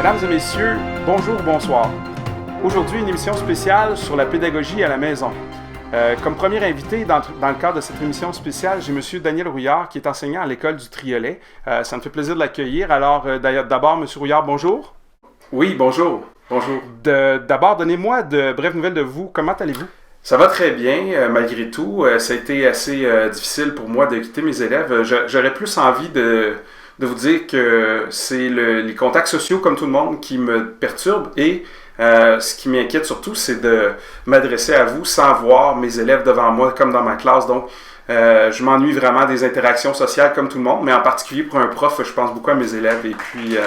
Mesdames et messieurs, bonjour, bonsoir. Aujourd'hui, une émission spéciale sur la pédagogie à la maison. Comme premier invité dans le cadre de cette émission spéciale, j'ai M. Daniel Rouillard qui est enseignant à l'école du Triolet. Ça me fait plaisir de l'accueillir. Alors, d'abord, M. Rouillard, bonjour. Oui, bonjour. Bonjour. D'abord, donnez-moi de brèves nouvelles de vous. Comment allez-vous? Ça va très bien, malgré tout. Ça a été assez difficile pour moi de quitter mes élèves. J'aurais plus envie de vous dire que c'est les contacts sociaux, comme tout le monde, qui me perturbent. Et ce qui m'inquiète surtout, c'est de m'adresser à vous sans voir mes élèves devant moi, comme dans ma classe. Donc, je m'ennuie vraiment des interactions sociales, comme tout le monde. Mais en particulier pour un prof, je pense beaucoup à mes élèves. Et puis,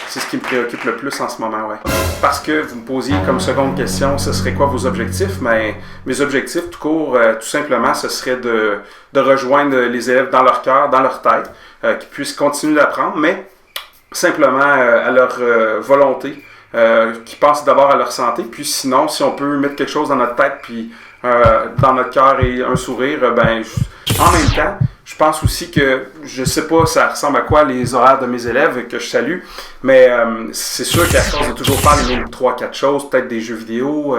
c'est ce qui me préoccupe le plus en ce moment, ouais. Parce que vous me posiez comme seconde question, ce serait quoi vos objectifs? Mais mes objectifs, tout court, tout simplement, ce serait de rejoindre les élèves dans leur cœur, dans leur tête, qu'ils puissent continuer d'apprendre, mais simplement à leur volonté, qu'ils pensent d'abord à leur santé, puis sinon, si on peut mettre quelque chose dans notre tête, puis dans notre cœur et un sourire, en même temps, je pense aussi que, je sais pas ça ressemble à quoi les horaires de mes élèves que je salue, mais c'est sûr qu'à force de toujours faire les mêmes 3-4 choses, peut-être des jeux vidéo,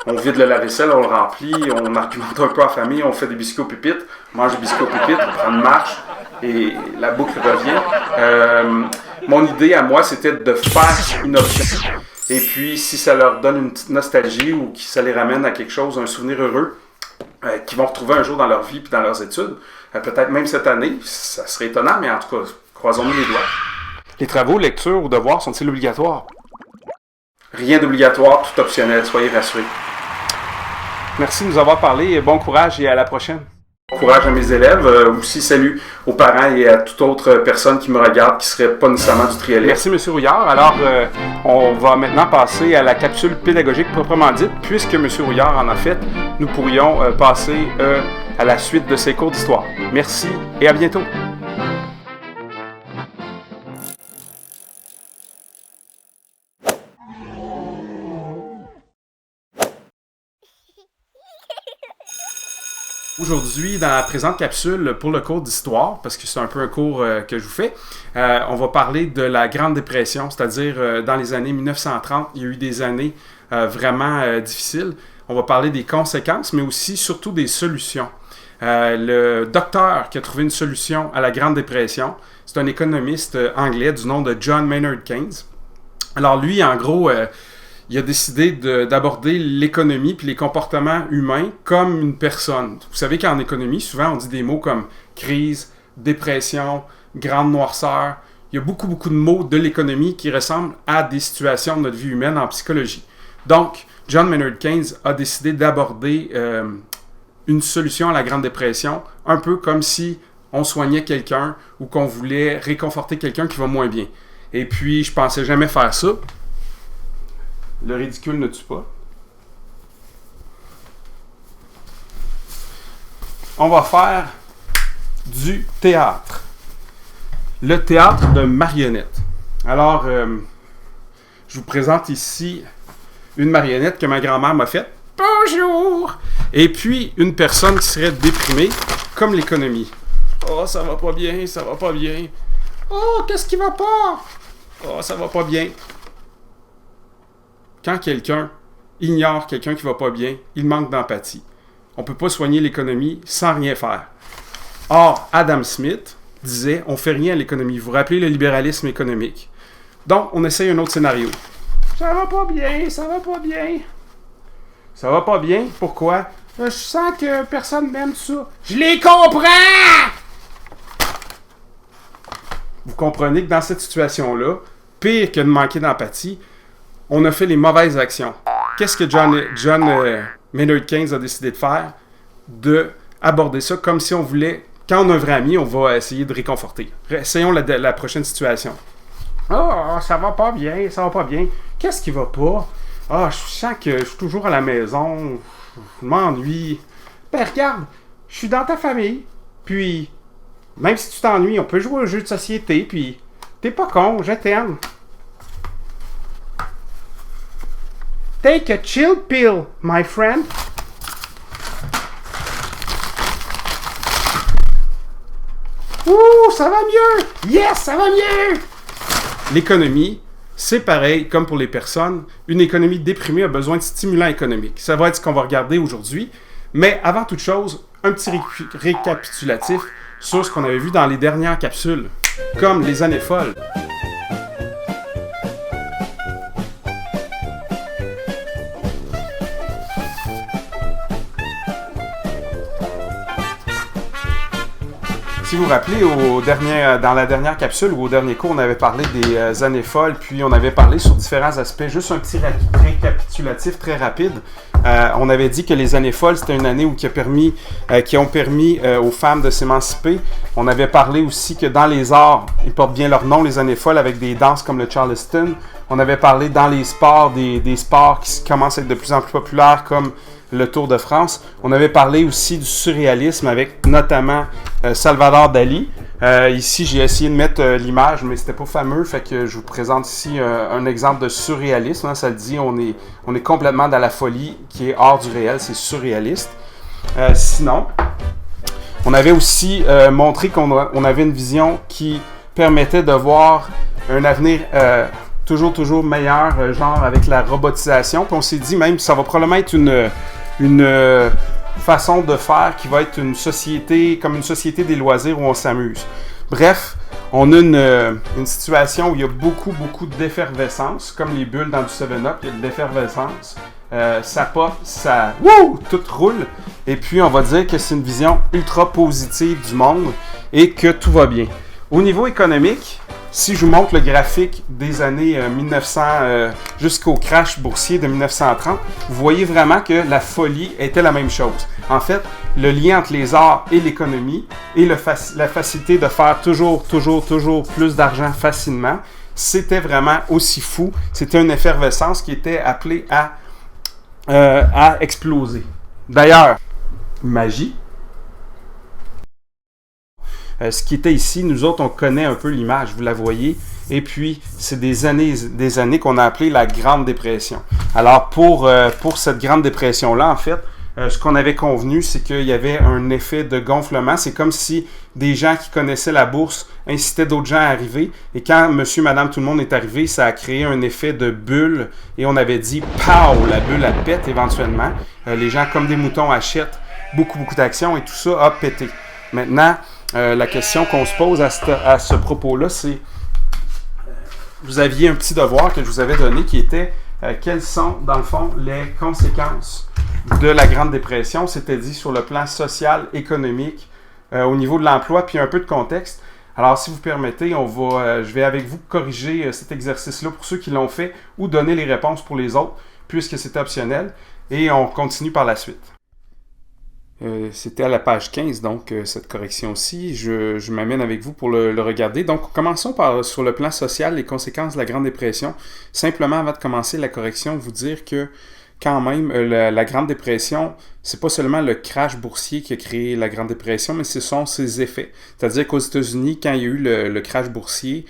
on vide le lave-vaisselle, on le remplit, on argumente un peu en famille, on fait des biscuits au pupitre, on mange des biscuits au pupitre, on prend une marche et la boucle revient. Mon idée à moi, c'était de faire une option. Et puis, si ça leur donne une petite nostalgie ou que ça les ramène à quelque chose, un souvenir heureux, qu'ils vont retrouver un jour dans leur vie et dans leurs études, peut-être même cette année, ça serait étonnant, mais en tout cas, croisons-nous les doigts. Les travaux, lecture ou devoirs sont-ils obligatoires? Rien d'obligatoire, tout optionnel, soyez rassurés. Merci de nous avoir parlé, bon courage et à la prochaine. Bon courage à mes élèves, aussi salut aux parents et à toute autre personne qui me regarde qui ne serait pas nécessairement du Triolet. Merci M. Rouillard. Alors, on va maintenant passer à la capsule pédagogique proprement dite. Puisque M. Rouillard en a fait, nous pourrions passer à la suite de ces cours d'histoire. Merci et à bientôt. Aujourd'hui, dans la présente capsule pour le cours d'histoire, parce que c'est un peu un cours que je vous fais, on va parler de la Grande Dépression, c'est-à-dire dans les années 1930, il y a eu des années vraiment difficiles. On va parler des conséquences, mais aussi surtout des solutions. Le docteur qui a trouvé une solution à la Grande Dépression, c'est un économiste anglais du nom de John Maynard Keynes. Alors lui, en gros, il a décidé d'aborder l'économie puis les comportements humains comme une personne. Vous savez qu'en économie, souvent, on dit des mots comme crise, dépression, grande noirceur. Il y a beaucoup de mots de l'économie qui ressemblent à des situations de notre vie humaine en psychologie. Donc, John Maynard Keynes a décidé d'aborder une solution à la Grande Dépression, un peu comme si on soignait quelqu'un ou qu'on voulait réconforter quelqu'un qui va moins bien. Et puis, je pensais jamais faire ça. Le ridicule ne tue pas. On va faire du théâtre. Le théâtre de marionnettes. Alors, je vous présente ici une marionnette que ma grand-mère m'a faite. Bonjour! Et puis, une personne qui serait déprimée, comme l'économie. Oh, ça va pas bien, ça va pas bien. Oh, qu'est-ce qui va pas? Oh, ça va pas bien. Quand quelqu'un ignore quelqu'un qui va pas bien, il manque d'empathie. On peut pas soigner l'économie sans rien faire. Or, Adam Smith disait « on fait rien à l'économie ». Vous vous rappelez le libéralisme économique. Donc, on essaye un autre scénario. Ça va pas bien, ça va pas bien. Ça va pas bien? Pourquoi? Je sens que personne m'aime ça. Je les comprends! Vous comprenez que dans cette situation-là, pire que de manquer d'empathie, on a fait les mauvaises actions. Qu'est-ce que John Maynard Keynes a décidé de faire? De aborder ça comme si on voulait, quand on a un vrai ami, on va essayer de réconforter. Essayons la prochaine situation. Ah, ça va pas bien, ça va pas bien. Qu'est-ce qui va pas? Ah, je sens que je suis toujours à la maison, je m'ennuie. Ben regarde, je suis dans ta famille, puis même si tu t'ennuies, on peut jouer au jeu de société, puis t'es pas con, je t'aime. Take a chill pill, my friend. Ouh, ça va mieux! Yes, ça va mieux! L'économie c'est pareil comme pour les personnes. Une économie déprimée a besoin de stimulants économiques. Ça va être ce qu'on va regarder aujourd'hui. Mais avant toute chose, un petit récapitulatif sur ce qu'on avait vu dans les dernières capsules, comme les années folles. Si vous vous rappelez, dans la dernière capsule ou au dernier cours, on avait parlé des années folles, puis on avait parlé sur différents aspects. Juste un petit récapitulatif très rapide. On avait dit que les années folles, c'était une année qui ont permis aux femmes de s'émanciper. On avait parlé aussi que dans les arts, ils portent bien leur nom, les années folles, avec des danses comme le Charleston. On avait parlé dans les sports, des sports qui commencent à être de plus en plus populaires, comme le Tour de France. On avait parlé aussi du surréalisme avec notamment Salvador Dali. Ici, j'ai essayé de mettre l'image, mais c'était pas fameux, fait que je vous présente ici un exemple de surréalisme. Hein, ça le dit, on est complètement dans la folie qui est hors du réel, c'est surréaliste. Sinon, on avait aussi montré qu'on avait une vision qui permettait de voir un avenir toujours meilleur, genre avec la robotisation. Puis on s'est dit même que ça va probablement être une façon de faire qui va être une société, comme une société des loisirs où on s'amuse. Bref, on a une situation où il y a beaucoup d'effervescence, comme les bulles dans du 7-Up, il y a de l'effervescence. Ça pop, tout roule. Et puis, on va dire que c'est une vision ultra positive du monde et que tout va bien. Au niveau économique, si je vous montre le graphique des années 1900 jusqu'au crash boursier de 1930, vous voyez vraiment que la folie était la même chose. En fait, le lien entre les arts et l'économie et la facilité de faire toujours plus d'argent facilement, c'était vraiment aussi fou. C'était une effervescence qui était appelée à exploser. D'ailleurs, magie. Ce qui était ici, nous autres, on connaît un peu l'image, vous la voyez. Et puis, c'est des années qu'on a appelé la Grande Dépression. Alors, pour cette Grande Dépression-là, en fait, ce qu'on avait convenu, c'est qu'il y avait un effet de gonflement. C'est comme si des gens qui connaissaient la bourse incitaient d'autres gens à arriver. Et quand monsieur, madame, tout le monde est arrivé, ça a créé un effet de bulle. Et on avait dit, pow, la bulle, elle pète éventuellement. Les gens, comme des moutons, achètent beaucoup d'actions et tout ça a pété. Maintenant, la question qu'on se pose à ce propos-là, c'est vous aviez un petit devoir que je vous avais donné qui était quelles sont, dans le fond, les conséquences de la Grande Dépression, c'était dit sur le plan social, économique, au niveau de l'emploi, puis un peu de contexte. Alors, si vous permettez, je vais avec vous corriger cet exercice-là pour ceux qui l'ont fait ou donner les réponses pour les autres, puisque c'est optionnel, et on continue par la suite. C'était à la page 15, donc cette correction-ci. Je m'amène avec vous pour le regarder. Donc, commençons sur le plan social, les conséquences de la Grande Dépression. Simplement, avant de commencer la correction, vous dire que quand même, la Grande Dépression, c'est pas seulement le crash boursier qui a créé la Grande Dépression, mais ce sont ses effets. C'est-à-dire qu'aux États-Unis, quand il y a eu le crash boursier,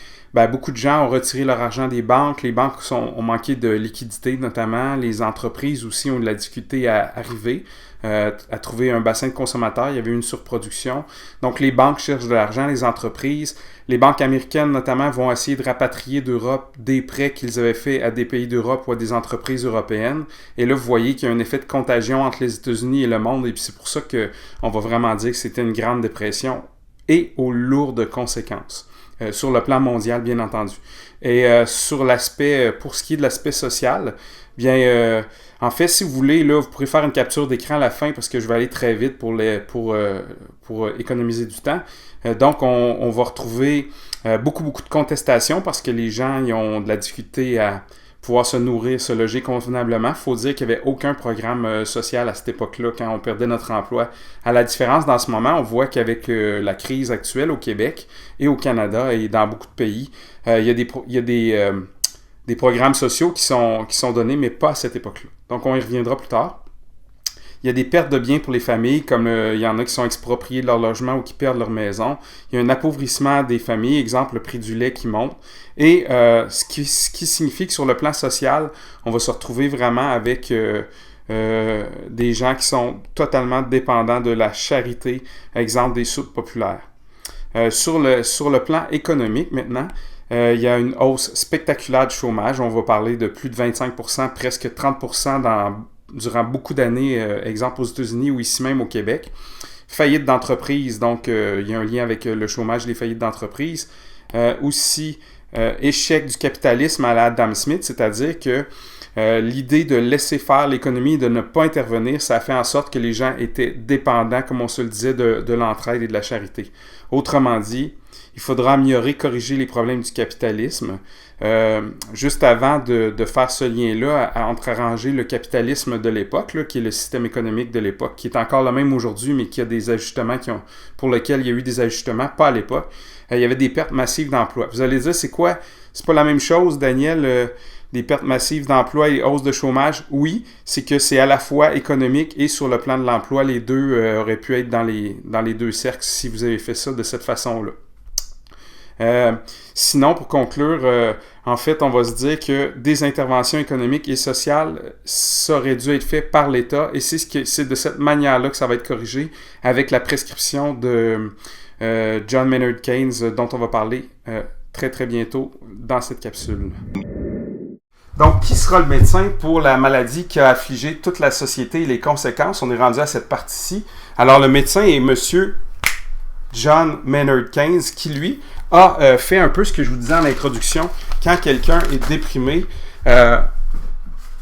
beaucoup de gens ont retiré leur argent des banques. Les banques ont manqué de liquidité, notamment. Les entreprises aussi ont de la difficulté à arriver, à trouver un bassin de consommateurs. Il y avait une surproduction. Donc, les banques cherchent de l'argent, les entreprises. Les banques américaines, notamment, vont essayer de rapatrier d'Europe des prêts qu'ils avaient faits à des pays d'Europe ou à des entreprises européennes. Et là, vous voyez qu'il y a un effet de contagion entre les États-Unis et le monde. Et puis, c'est pour ça qu'on va vraiment dire que c'était une grande dépression et aux lourdes conséquences. Sur le plan mondial, bien entendu. Et sur l'aspect, pour ce qui est de l'aspect social, bien, en fait, si vous voulez, là, vous pourrez faire une capture d'écran à la fin parce que je vais aller très vite pour économiser du temps. Donc, on va retrouver beaucoup de contestations parce que les gens ils ont de la difficulté à pouvoir se nourrir, se loger convenablement. Il faut dire qu'il n'y avait aucun programme social à cette époque-là quand on perdait notre emploi. À la différence, dans ce moment, on voit qu'avec la crise actuelle au Québec et au Canada et dans beaucoup de pays, il y a des programmes sociaux qui sont donnés, mais pas à cette époque-là. Donc, on y reviendra plus tard. Il y a des pertes de biens pour les familles, comme il y en a qui sont expropriés de leur logement ou qui perdent leur maison. Il y a un appauvrissement des familles, exemple le prix du lait qui monte. Et ce qui signifie que sur le plan social, on va se retrouver vraiment avec des gens qui sont totalement dépendants de la charité, exemple des soupes populaires. Sur le plan économique maintenant, il y a une hausse spectaculaire du chômage. On va parler de plus de 25%, presque 30% durant beaucoup d'années, exemple aux États-Unis ou ici même au Québec. Faillite d'entreprise, donc il y a un lien avec le chômage, les faillites d'entreprise. Aussi, échec du capitalisme à la Adam Smith, c'est-à-dire que l'idée de laisser faire l'économie et de ne pas intervenir, ça a fait en sorte que les gens étaient dépendants, comme on se le disait, de l'entraide et de la charité. Autrement dit, il faudra améliorer, corriger les problèmes du capitalisme. Juste avant de faire ce lien-là entre arranger le capitalisme de l'époque, là, qui est le système économique de l'époque, qui est encore le même aujourd'hui, mais qui a des ajustements pour lesquels il y a eu des ajustements, pas à l'époque. Il y avait des pertes massives d'emplois. Vous allez dire, c'est quoi? C'est pas la même chose, Daniel, des pertes massives d'emplois et hausse de chômage? Oui, c'est que c'est à la fois économique et sur le plan de l'emploi, les deux auraient pu être dans les deux cercles si vous avez fait ça de cette façon-là. Sinon, pour conclure, en fait, on va se dire que des interventions économiques et sociales, ça aurait dû être fait par l'État et c'est de cette manière-là que ça va être corrigé avec la prescription de John Maynard Keynes dont on va parler très très bientôt dans cette capsule. Donc, qui sera le médecin pour la maladie qui a affligé toute la société et les conséquences? On est rendu à cette partie-ci. Alors, le médecin est Monsieur John Maynard Keynes, qui, lui, a fait un peu ce que je vous disais en introduction. Quand quelqu'un est déprimé,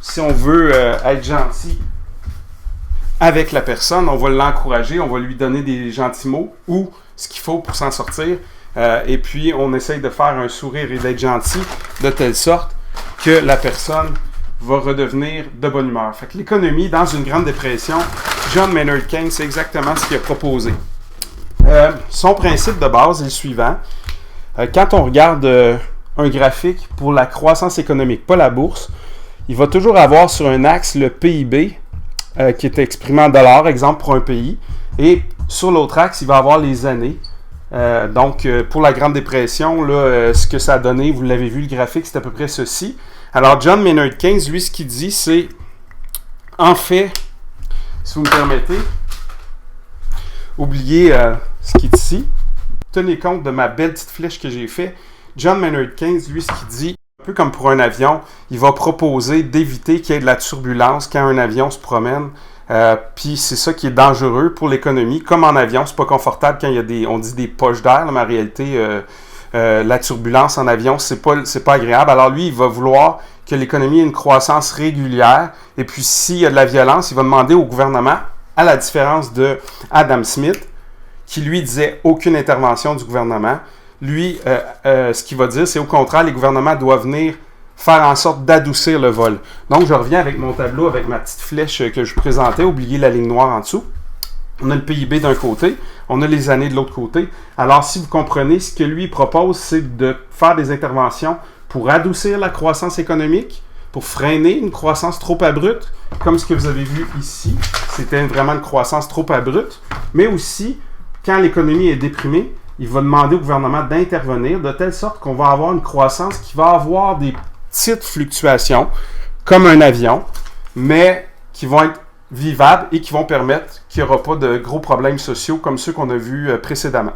si on veut être gentil avec la personne, on va l'encourager, on va lui donner des gentils mots ou ce qu'il faut pour s'en sortir. Et puis, on essaye de faire un sourire et d'être gentil de telle sorte que la personne va redevenir de bonne humeur. Fait que l'économie, dans une grande dépression, John Maynard Keynes, c'est exactement ce qu'il a proposé. Son principe de base est le suivant. Quand on regarde un graphique pour la croissance économique, pas la bourse, il va toujours avoir sur un axe le PIB qui est exprimé en dollars, exemple pour un pays, et sur l'autre axe, il va avoir les années. Donc, pour la Grande Dépression, là, ce que ça a donné, vous l'avez vu, le graphique, c'est à peu près ceci. Alors, John Maynard Keynes, lui, ce qu'il dit, c'est, en fait, si vous me permettez, oubliez ce qui est ici. Tenez compte de ma belle petite flèche que j'ai faite. John Maynard Keynes, lui, ce qu'il dit, un peu comme pour un avion, il va proposer d'éviter qu'il y ait de la turbulence quand un avion se promène. Puis c'est ça qui est dangereux pour l'économie. Comme en avion, c'est pas confortable quand il y a on dit des poches d'air, mais en réalité, la turbulence en avion, c'est pas agréable. Alors lui, il va vouloir que l'économie ait une croissance régulière. Et puis s'il y a de la violence, il va demander au gouvernement, à la différence de Adam Smith, qui lui disait aucune intervention du gouvernement. Lui, ce qu'il va dire, c'est au contraire, les gouvernements doivent venir faire en sorte d'adoucir le vol. Donc, je reviens avec mon tableau, avec ma petite flèche que je présentais. Oubliez la ligne noire en dessous. On a le PIB d'un côté, on a les années de l'autre côté. Alors, si vous comprenez, ce que lui propose, c'est de faire des interventions pour adoucir la croissance économique, pour freiner une croissance trop abrupte, comme ce que vous avez vu ici. C'était vraiment une croissance trop abrupte. Mais aussi, quand l'économie est déprimée, il va demander au gouvernement d'intervenir de telle sorte qu'on va avoir une croissance qui va avoir des petites fluctuations, comme un avion, mais qui vont être vivables et qui vont permettre qu'il n'y aura pas de gros problèmes sociaux comme ceux qu'on a vus précédemment.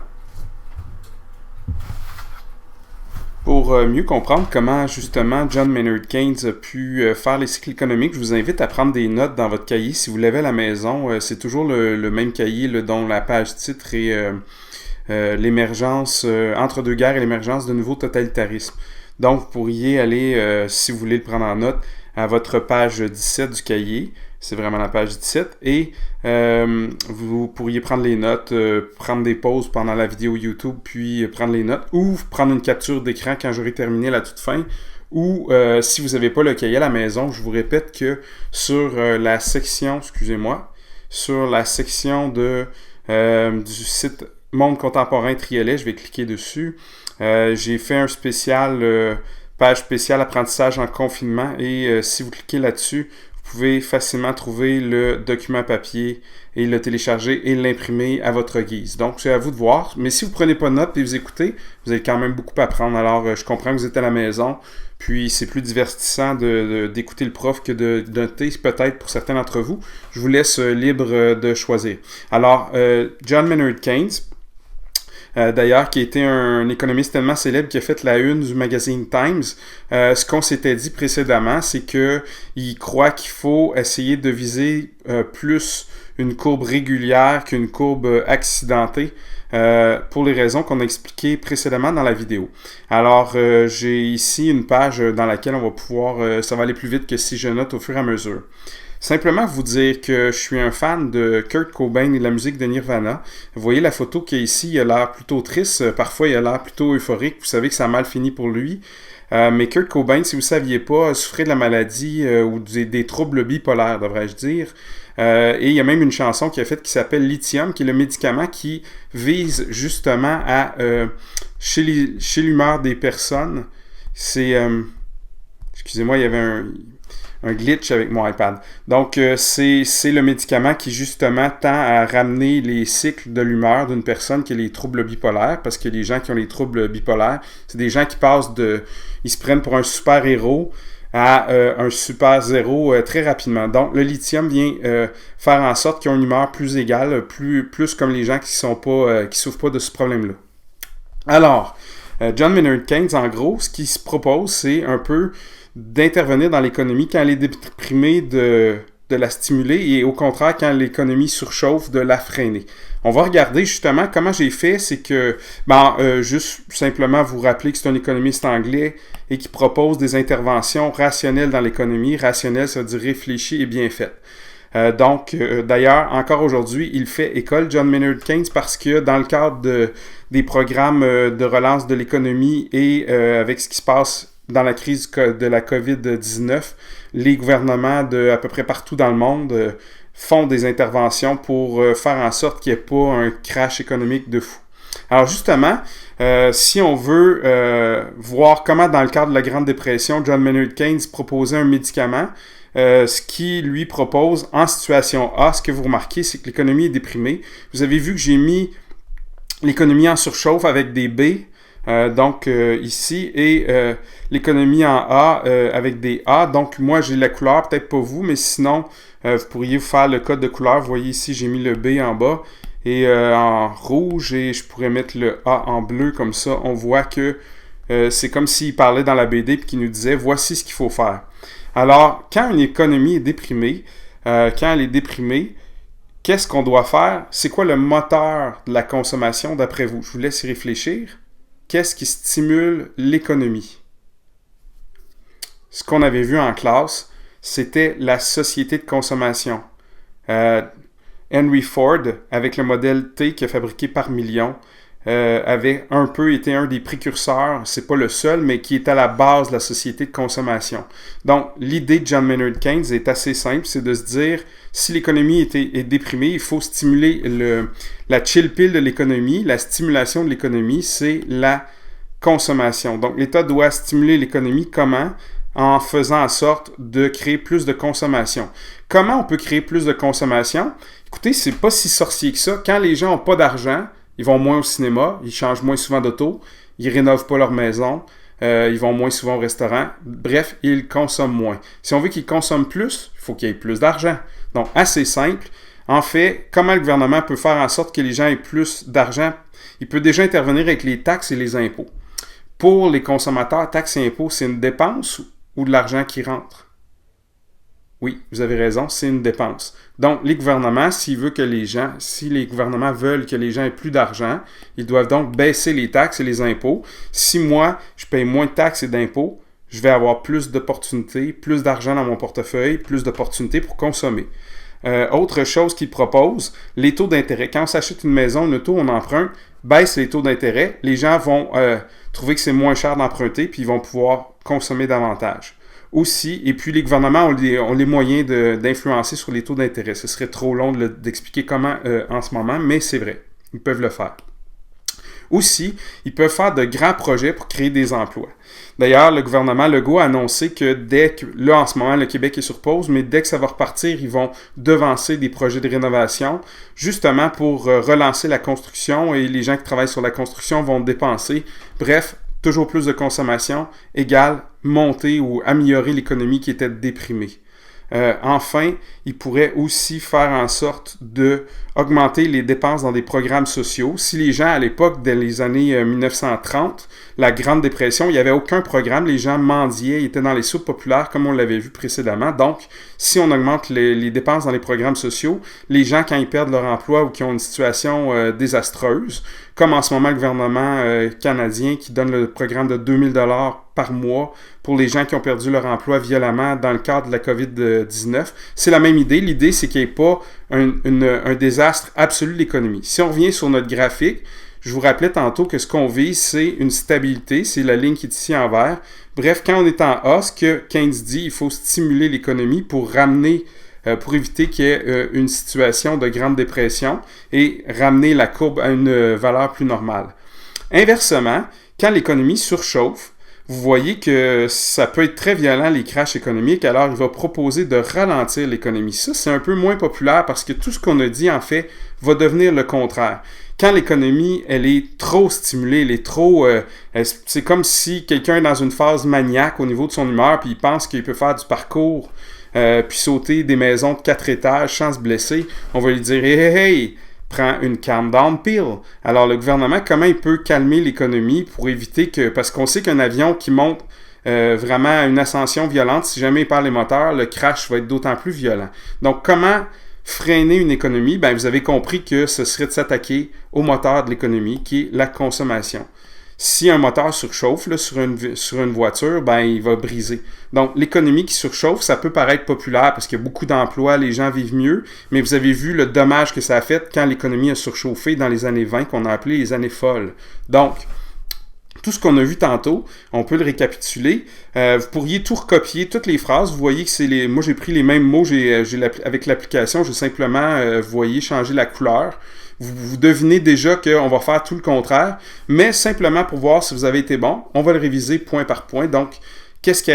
Pour mieux comprendre comment, justement, John Maynard Keynes a pu faire les cycles économiques, je vous invite à prendre des notes dans votre cahier. Si vous l'avez à la maison, c'est toujours le même cahier dont la page titre est l'émergence, entre deux guerres et l'émergence de nouveaux totalitarismes. Donc, vous pourriez aller, si vous voulez le prendre en note, à votre page 17 du cahier. C'est vraiment la page 17. Et vous pourriez prendre les notes, prendre des pauses pendant la vidéo YouTube, puis prendre les notes, ou prendre une capture d'écran quand j'aurai terminé la toute fin. Ou, si vous n'avez pas le cahier à la maison, je vous répète que sur la section, sur la section du site Monde Contemporain Triolet, je vais cliquer dessus. J'ai fait un page spéciale apprentissage en confinement et si vous cliquez là-dessus, vous pouvez facilement trouver le document papier et le télécharger et l'imprimer à votre guise. Donc, c'est à vous de voir. Mais si vous ne prenez pas de notes et vous écoutez, vous avez quand même beaucoup à apprendre. Alors, je comprends que vous êtes à la maison, puis c'est plus divertissant d'écouter le prof que de noter, peut-être pour certains d'entre vous. Je vous laisse libre de choisir. Alors, John Maynard Keynes, d'ailleurs, qui était un économiste tellement célèbre qui a fait la une du magazine Times. Ce qu'on s'était dit précédemment, c'est que il croit qu'il faut essayer de viser plus une courbe régulière qu'une courbe accidentée. Pour les raisons qu'on a expliquées précédemment dans la vidéo. Alors, j'ai ici une page dans laquelle on va pouvoir, ça va aller plus vite que si je note au fur et à mesure. Simplement vous dire que je suis un fan de Kurt Cobain et de la musique de Nirvana. Vous voyez la photo qu'il y a ici, il a l'air plutôt triste, parfois il a l'air plutôt euphorique, vous savez que ça a mal fini pour lui. Mais Kurt Cobain, si vous ne saviez pas, souffrait de la maladie ou des troubles bipolaires, devrais-je dire. Et il y a même une chanson qu'il a faite qui s'appelle Lithium, qui est le médicament qui vise justement à chez l'humeur des personnes. C'est... excusez-moi, il y avait un glitch avec mon iPad. Donc, c'est le médicament qui, justement, tend à ramener les cycles de l'humeur d'une personne qui a les troubles bipolaires, parce que les gens qui ont les troubles bipolaires, c'est des gens qui passent de... Ils se prennent pour un super-héros à un super-zéro très rapidement. Donc, le lithium vient faire en sorte qu'ils ont une humeur plus égale, plus comme les gens qui souffrent pas de ce problème-là. Alors, John Maynard Keynes, en gros, ce qu'il se propose, c'est un peu d'intervenir dans l'économie quand elle est déprimée, de la stimuler, et au contraire, quand l'économie surchauffe, de la freiner. On va regarder justement comment j'ai fait, c'est que, juste simplement vous rappeler que c'est un économiste anglais et qui propose des interventions rationnelles dans l'économie. Rationnelle, ça veut dire réfléchie et bien faite. D'ailleurs, encore aujourd'hui, il fait école, John Maynard Keynes, parce que dans le cadre des programmes de relance de l'économie et avec ce qui se passe dans la crise de la COVID-19, les gouvernements de à peu près partout dans le monde font des interventions pour faire en sorte qu'il n'y ait pas un crash économique de fou. Alors justement, si on veut voir comment dans le cadre de la Grande Dépression, John Maynard Keynes proposait un médicament, ce qu'il lui propose en situation A, ce que vous remarquez, c'est que l'économie est déprimée. Vous avez vu que j'ai mis l'économie en surchauffe avec des B, ici, et l'économie en A avec des A. Donc, moi, j'ai la couleur, peut-être pas vous, mais sinon, vous pourriez faire le code de couleur. Vous voyez ici, j'ai mis le B en bas et en rouge, et je pourrais mettre le A en bleu, comme ça, on voit que c'est comme s'il parlait dans la BD et qu'il nous disait, voici ce qu'il faut faire. Alors, quand une économie est déprimée, qu'est-ce qu'on doit faire? C'est quoi le moteur de la consommation d'après vous? Je vous laisse y réfléchir. Qu'est-ce qui stimule l'économie? Ce qu'on avait vu en classe, c'était la société de consommation. Henry Ford, avec le modèle T qui a fabriqué par million, avait un peu été un des précurseurs, c'est pas le seul, mais qui est à la base de la société de consommation. Donc, l'idée de John Maynard Keynes est assez simple, c'est de se dire, si l'économie est déprimée, il faut stimuler la chill pill de l'économie. La stimulation de l'économie, c'est la consommation. Donc, l'État doit stimuler l'économie comment? En faisant en sorte de créer plus de consommation. Comment on peut créer plus de consommation? Écoutez, c'est pas si sorcier que ça. Quand les gens n'ont pas d'argent, ils vont moins au cinéma, ils changent moins souvent d'auto, ils rénovent pas leur maison, ils vont moins souvent au restaurant. Bref, ils consomment moins. Si on veut qu'ils consomment plus, il faut qu'il y ait plus d'argent. Donc, assez simple. En fait, comment le gouvernement peut faire en sorte que les gens aient plus d'argent? Il peut déjà intervenir avec les taxes et les impôts. Pour les consommateurs, taxes et impôts, c'est une dépense ou de l'argent qui rentre? Oui, vous avez raison, c'est une dépense. Donc, les gouvernements, si les gouvernements veulent que les gens aient plus d'argent, ils doivent donc baisser les taxes et les impôts. Si moi, je paye moins de taxes et d'impôts, je vais avoir plus d'opportunités, plus d'argent dans mon portefeuille, plus d'opportunités pour consommer. Autre chose qu'ils proposent, les taux d'intérêt. Quand on s'achète une maison, une auto, on emprunte, baisse les taux d'intérêt, les gens vont trouver que c'est moins cher d'emprunter, puis ils vont pouvoir consommer davantage. Aussi, et puis les gouvernements ont les moyens d'influencer sur les taux d'intérêt. Ce serait trop long d'expliquer comment en ce moment, mais c'est vrai, ils peuvent le faire. Aussi, ils peuvent faire de grands projets pour créer des emplois. D'ailleurs, le gouvernement Legault a annoncé que là en ce moment, le Québec est sur pause, mais dès que ça va repartir, ils vont devancer des projets de rénovation, justement pour relancer la construction, et les gens qui travaillent sur la construction vont dépenser. Bref, toujours plus de consommation égale monter ou améliorer l'économie qui était déprimée. Enfin, il pourrait aussi faire en sorte d'augmenter les dépenses dans des programmes sociaux. Si les gens, à l'époque, dans les années 1930, la Grande Dépression, il n'y avait aucun programme, les gens mendiaient, ils étaient dans les soupes populaires, comme on l'avait vu précédemment. Donc, si on augmente les dépenses dans les programmes sociaux, les gens, quand ils perdent leur emploi ou qui ont une situation désastreuse, comme en ce moment le gouvernement canadien qui donne le programme de 2000 $ par mois pour les gens qui ont perdu leur emploi violemment dans le cadre de la COVID-19. C'est la même idée. L'idée, c'est qu'il n'y ait pas un désastre absolu de l'économie. Si on revient sur notre graphique, je vous rappelais tantôt que ce qu'on vise, c'est une stabilité. C'est la ligne qui est ici en vert. Bref, quand on est en hausse, que Keynes dit, il faut stimuler l'économie pour éviter qu'il y ait une situation de grande dépression et ramener la courbe à une valeur plus normale. Inversement, quand l'économie surchauffe, vous voyez que ça peut être très violent, les crashs économiques, alors il va proposer de ralentir l'économie. Ça, c'est un peu moins populaire parce que tout ce qu'on a dit, en fait, va devenir le contraire. Quand l'économie, elle est trop stimulée, elle est trop... c'est comme si quelqu'un est dans une phase maniaque au niveau de son humeur, puis il pense qu'il peut faire du parcours, puis sauter des maisons de 4 étages sans se blesser. On va lui dire « Hey, prends une calm down pill ». Alors le gouvernement, comment il peut calmer l'économie pour éviter que... Parce qu'on sait qu'un avion qui monte vraiment à une ascension violente, si jamais il perd les moteurs, le crash va être d'autant plus violent. Donc comment freiner une économie? Vous avez compris que ce serait de s'attaquer au moteur de l'économie, qui est la consommation. Si un moteur surchauffe là, sur une voiture, il va briser. Donc, l'économie qui surchauffe, ça peut paraître populaire parce qu'il y a beaucoup d'emplois, les gens vivent mieux, mais vous avez vu le dommage que ça a fait quand l'économie a surchauffé dans les années 20, qu'on a appelé les années folles. Donc, tout ce qu'on a vu tantôt, on peut le récapituler. Vous pourriez tout recopier, toutes les phrases. Vous voyez que moi, j'ai pris les mêmes mots avec l'application. J'ai simplement, vous voyez, changé la couleur. Vous devinez déjà qu'on va faire tout le contraire, mais simplement pour voir si vous avez été bon, on va le réviser point par point. Donc, qu'est-ce que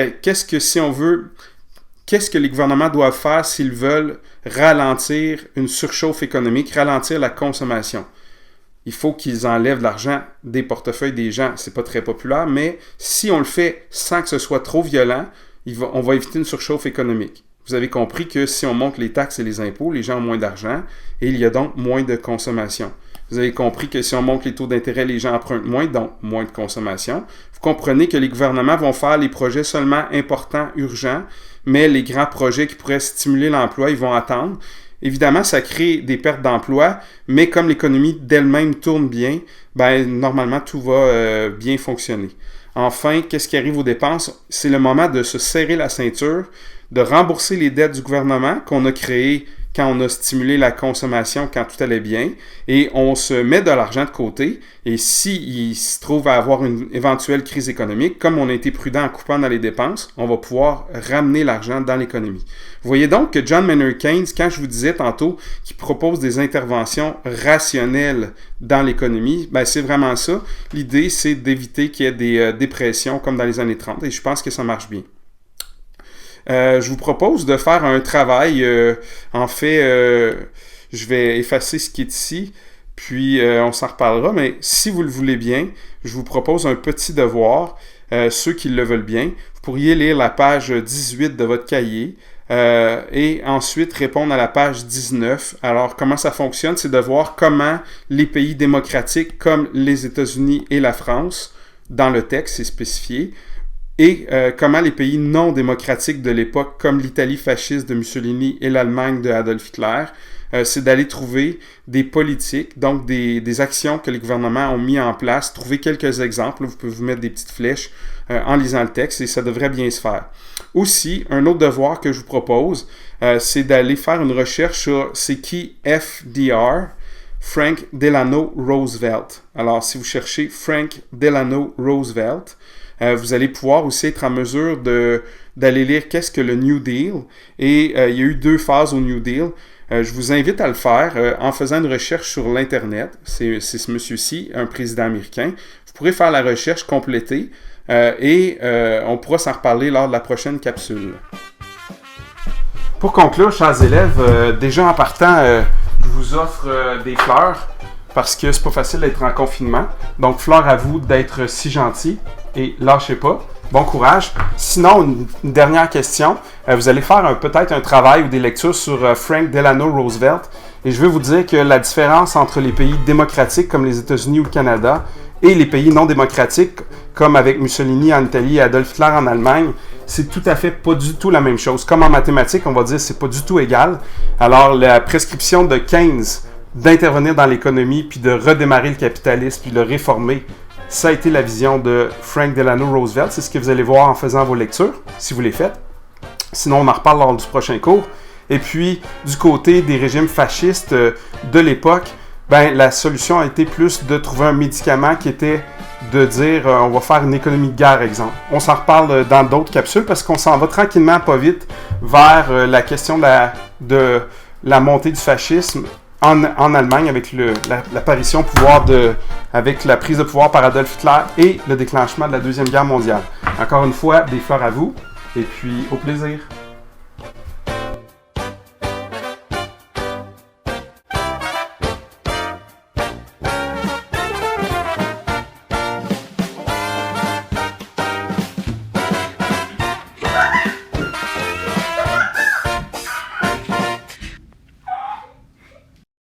les gouvernements doivent faire s'ils veulent ralentir une surchauffe économique, ralentir la consommation? Il faut qu'ils enlèvent de l'argent des portefeuilles des gens. C'est pas très populaire, mais si on le fait sans que ce soit trop violent, on va éviter une surchauffe économique. Vous avez compris que si on monte les taxes et les impôts, les gens ont moins d'argent et il y a donc moins de consommation. Vous avez compris que si on monte les taux d'intérêt, les gens empruntent moins, donc moins de consommation. Vous comprenez que les gouvernements vont faire les projets seulement importants, urgents, mais les grands projets qui pourraient stimuler l'emploi, ils vont attendre. Évidemment, ça crée des pertes d'emploi, mais comme l'économie d'elle-même tourne bien, normalement, tout va bien fonctionner. Enfin, qu'est-ce qui arrive aux dépenses? C'est le moment de se serrer la ceinture, de rembourser les dettes du gouvernement qu'on a créées quand on a stimulé la consommation, quand tout allait bien, et on se met de l'argent de côté, et s'il se trouve à avoir une éventuelle crise économique, comme on a été prudent en coupant dans les dépenses, on va pouvoir ramener l'argent dans l'économie. Vous voyez donc que John Maynard Keynes, quand je vous disais tantôt qu'il propose des interventions rationnelles dans l'économie, c'est vraiment ça. L'idée, c'est d'éviter qu'il y ait des dépressions comme dans les années 30, et je pense que ça marche bien. Je vous propose de faire un travail. Je vais effacer ce qui est ici, puis on s'en reparlera. Mais si vous le voulez bien, je vous propose un petit devoir. Ceux qui le veulent bien, vous pourriez lire la page 18 de votre cahier et ensuite répondre à la page 19. Alors, comment ça fonctionne? C'est de voir comment les pays démocratiques comme les États-Unis et la France, dans le texte, c'est spécifié, et comment les pays non démocratiques de l'époque, comme l'Italie fasciste de Mussolini et l'Allemagne de Adolf Hitler, c'est d'aller trouver des politiques, donc des actions que les gouvernements ont mis en place, trouver quelques exemples, vous pouvez vous mettre des petites flèches en lisant le texte et ça devrait bien se faire. Aussi, un autre devoir que je vous propose, c'est d'aller faire une recherche sur c'est qui FDR, Frank Delano Roosevelt. Alors, si vous cherchez Frank Delano Roosevelt, vous allez pouvoir aussi être en mesure d'aller lire qu'est-ce que le New Deal. Et il y a eu 2 phases au New Deal. Je vous invite à le faire en faisant une recherche sur l'Internet. C'est ce monsieur-ci, un président américain. Vous pourrez faire la recherche complétée et on pourra s'en reparler lors de la prochaine capsule. Pour conclure, chers élèves, déjà en partant, je vous offre des fleurs parce que c'est pas facile d'être en confinement. Donc, fleurs à vous d'être si gentil. Et lâchez pas. bon courage. Sinon, une dernière question. Vous allez faire peut-être un travail ou des lectures sur Frank Delano Roosevelt. Et je veux vous dire que la différence entre les pays démocratiques comme les États-Unis ou le Canada et les pays non démocratiques comme avec Mussolini en Italie et Adolf Hitler en Allemagne, c'est tout à fait pas du tout la même chose. Comme en mathématiques, on va dire c'est pas du tout égal. Alors la prescription de Keynes d'intervenir dans l'économie puis de redémarrer le capitalisme puis de le réformer, ça a été la vision de Frank Delano Roosevelt. C'est ce que vous allez voir en faisant vos lectures, si vous les faites. Sinon, on en reparle lors du prochain cours. Et puis, du côté des régimes fascistes de l'époque, ben, la solution a été plus de trouver un médicament qui était de dire on va faire une économie de guerre, exemple. On s'en reparle dans d'autres capsules parce qu'on s'en va tranquillement, pas vite, vers la question de la montée du fascisme en Allemagne avec l'apparition au pouvoir avec la prise de pouvoir par Adolf Hitler et le déclenchement de la Deuxième Guerre mondiale. Encore une fois, des fleurs à vous et puis au plaisir.